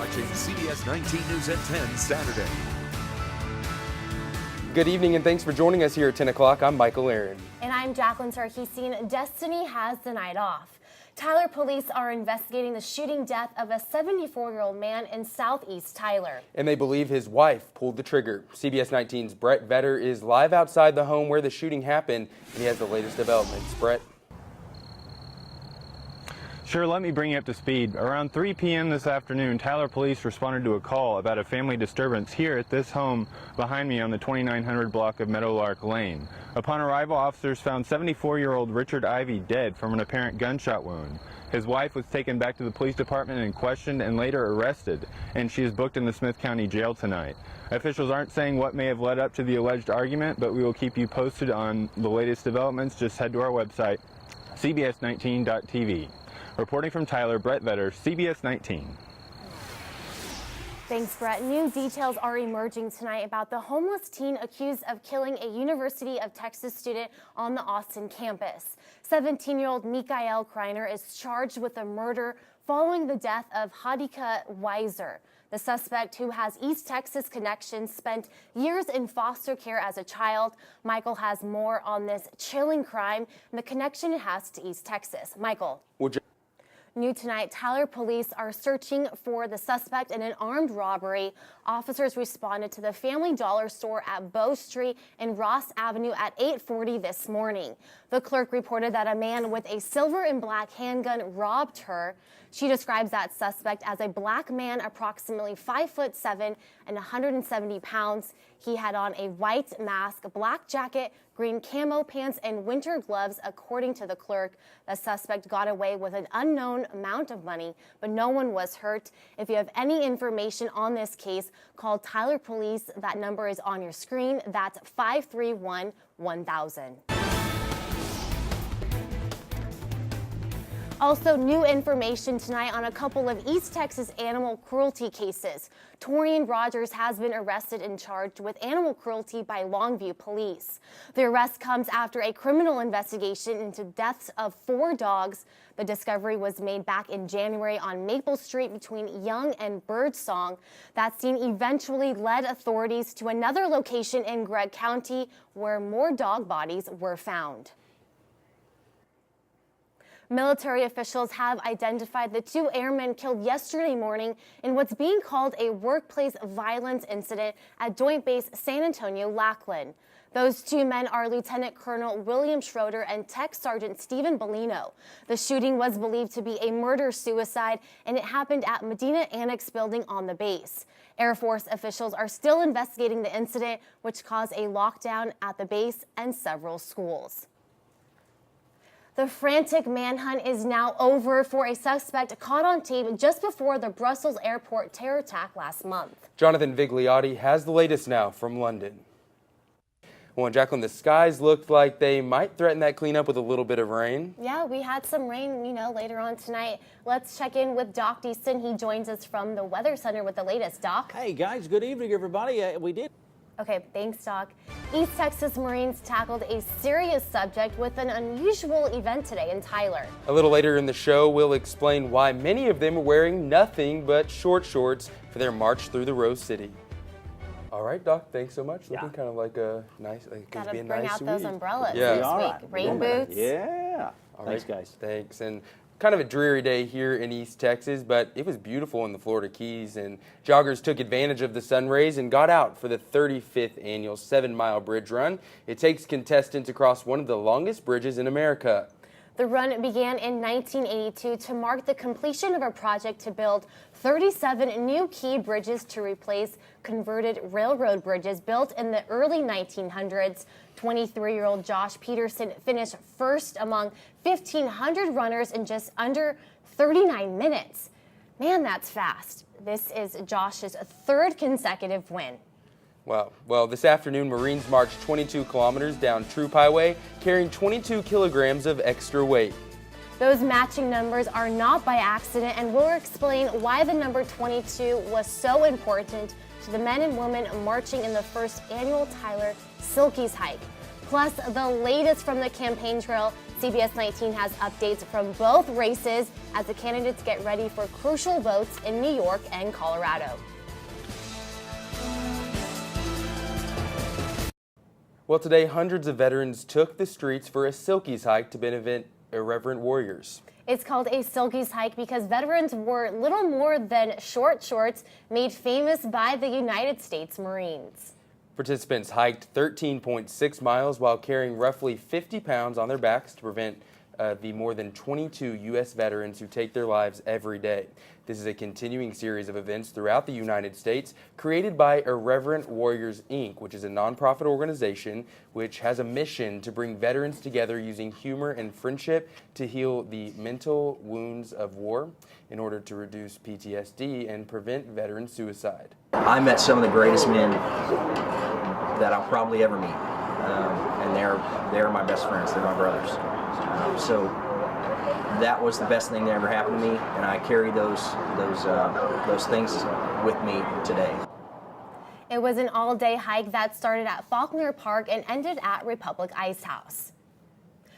watching CBS 19 News at 10 Saturday. Good evening and thanks for joining us here at 10 o'clock. I'm Michael Aaron. And I'm Jacqueline Sarkeesian. Destiny has the night off. Tyler police are investigating the shooting death of a 74-year-old man in southeast Tyler. And they believe his wife pulled the trigger. CBS 19's Brett Vetter is live outside the home where the shooting happened, and he has the latest developments. Brett? Sure, let me bring you up to speed. Around 3 p.m. this afternoon, Tyler police responded to a call about a family disturbance here at this home behind me on the 2900 block of Meadowlark Lane. Upon arrival, officers found 74-year-old Richard Ivy dead from an apparent gunshot wound. His wife was taken back to the police department and questioned and later arrested, and she is booked in the Smith County Jail tonight. Officials aren't saying what may have led up to the alleged argument, but we will keep you posted on the latest developments. Just head to our website, cbs19.tv. Reporting from Tyler, Brett Vetter, CBS 19. Thanks, Brett. New details are emerging tonight about the homeless teen accused of killing a University of Texas student on the Austin campus. 17-year-old Mikael Kreiner is charged with a murder following the death of Hadika Weiser. The suspect, who has East Texas connections, spent years in foster care as a child. Michael has more on this chilling crime and the connection it has to East Texas. Michael. New tonight, Tyler police are searching for the suspect in an armed robbery. Officers responded to the Family Dollar store at Bow Street and Ross Avenue at 8:40 this morning. The clerk reported that a man with a silver and black handgun robbed her. She describes that suspect as a black man, approximately 5'7" and 170 pounds. He had on a white mask, black jacket, green camo pants, and winter gloves, according to the clerk. The suspect got away with an unknown amount of money, but no one was hurt. If you have any information on this case, call Tyler Police. That number is on your screen. That's 531-1000. Also, new information tonight on a couple of East Texas animal cruelty cases. Torian Rogers has been arrested and charged with animal cruelty by Longview police. The arrest comes after a criminal investigation into deaths of 4 dogs. The discovery was made back in January on Maple Street between Young and Birdsong. That scene eventually led authorities to another location in Gregg County where more dog bodies were found. Military officials have identified the 2 airmen killed yesterday morning in what's being called a workplace violence incident at Joint Base San Antonio-Lackland. Those 2 men are Lieutenant Colonel William Schroeder and Tech Sergeant Stephen Bellino. The shooting was believed to be a murder-suicide, and it happened at Medina Annex building on the base. Air Force officials are still investigating the incident, which caused a lockdown at the base and several schools. The frantic manhunt is now over for a suspect caught on tape just before the Brussels airport terror attack last month. Jonathan Vigliotti has the latest now from London. Well, Jacqueline, the skies looked like they might threaten that cleanup with a little bit of rain. Yeah, we had some rain, later on tonight. Let's check in with Doc Deason. He joins us from the Weather Center with the latest. Doc? Hey, guys. Good evening, everybody. We did. Okay, thanks, Doc. East Texas Marines tackled a serious subject with an unusual event today in Tyler. A little later in the show, we'll explain why many of them are wearing nothing but short shorts for their march through the Rose City. All right, Doc, thanks so much. Looking kind of like a nice, Gotta be a bring nice out week. those umbrellas yeah. this All week. right. Rain boots. Yeah. All Thanks, right, guys. Thanks. And kind of a dreary day here in East Texas, but it was beautiful in the Florida Keys, and joggers took advantage of the sun rays and got out for the 35th annual 7-mile bridge run. It takes contestants across one of the longest bridges in America. The run began in 1982 to mark the completion of a project to build 37 new key bridges to replace converted railroad bridges built in the early 1900s. 23-year-old Josh Peterson finished first among 1,500 runners in just under 39 minutes. Man, that's fast. This is Josh's 3rd consecutive win. Wow. Well, this afternoon, Marines marched 22 kilometers down Troop Highway, carrying 22 kilograms of extra weight. Those matching numbers are not by accident, and we'll explain why the number 22 was so important to the men and women marching in the first annual Tyler Silkies hike. Plus, the latest from the campaign trail, CBS 19 has updates from both races as the candidates get ready for crucial votes in New York and Colorado. Well, today, hundreds of veterans took the streets for a Silkies hike to benefit Irreverent Warriors. It's called a Silkies hike because veterans wore little more than short shorts made famous by the United States Marines. Participants hiked 13.6 miles while carrying roughly 50 pounds on their backs to prevent the more than 22 U.S. veterans who take their lives every day. This is a continuing series of events throughout the United States created by Irreverent Warriors, Inc., which is a nonprofit organization which has a mission to bring veterans together using humor and friendship to heal the mental wounds of war in order to reduce PTSD and prevent veteran suicide. I met some of the greatest men that I'll probably ever meet, and they're my best friends. They're my brothers. So that was the best thing that ever happened to me, and I carry those things with me today. It was an all-day hike that started at Faulkner Park and ended at Republic Ice House.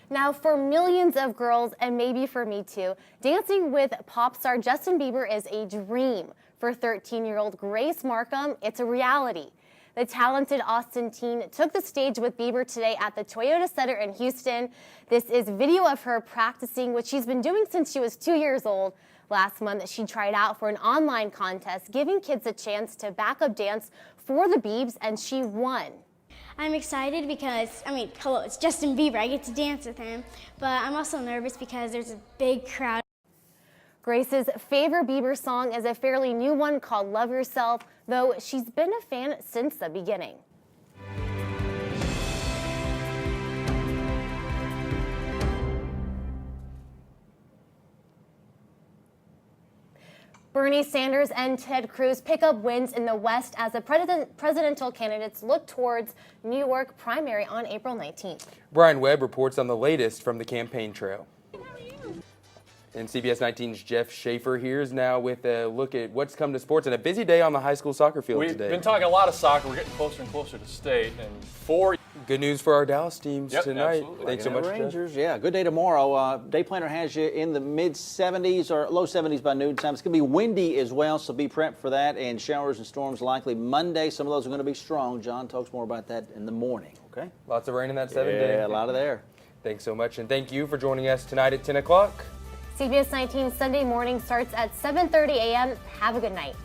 Now, for millions of girls, and maybe for me too, dancing with pop star Justin Bieber is a dream. For 13-year-old Grace Markham, it's a reality. The talented Austin teen took the stage with Bieber today at the Toyota Center in Houston. This is video of her practicing, which she's been doing since she was 2 years old. Last month, she tried out for an online contest, giving kids a chance to backup dance for the Biebs, and she won. I'm excited because, hello, it's Justin Bieber. I get to dance with him, but I'm also nervous because there's a big crowd. Grace's favorite Bieber song is a fairly new one called Love Yourself, though she's been a fan since the beginning. Bernie Sanders and Ted Cruz pick up wins in the West as the presidential candidates look towards New York primary on April 19th. Brian Webb reports on the latest from the campaign trail. And CBS 19's Jeff Schaefer here is now with a look at what's come to sports and a busy day on the high school soccer field today. We've been talking a lot of soccer. We're getting closer and closer to state. And good news for our Dallas teams tonight. Absolutely. Thanks so much, Rangers, yeah, good day tomorrow. Day planner has you in the mid-70s or low 70s by noon time. It's going to be windy as well, so be prepped for that. And showers and storms likely Monday. Some of those are going to be strong. John talks more about that in the morning, okay? Lots of rain in that 7 day. Yeah, a lot of there. Thanks so much, and thank you for joining us tonight at 10 o'clock. CBS 19 Sunday morning starts at 7:30 a.m. Have a good night.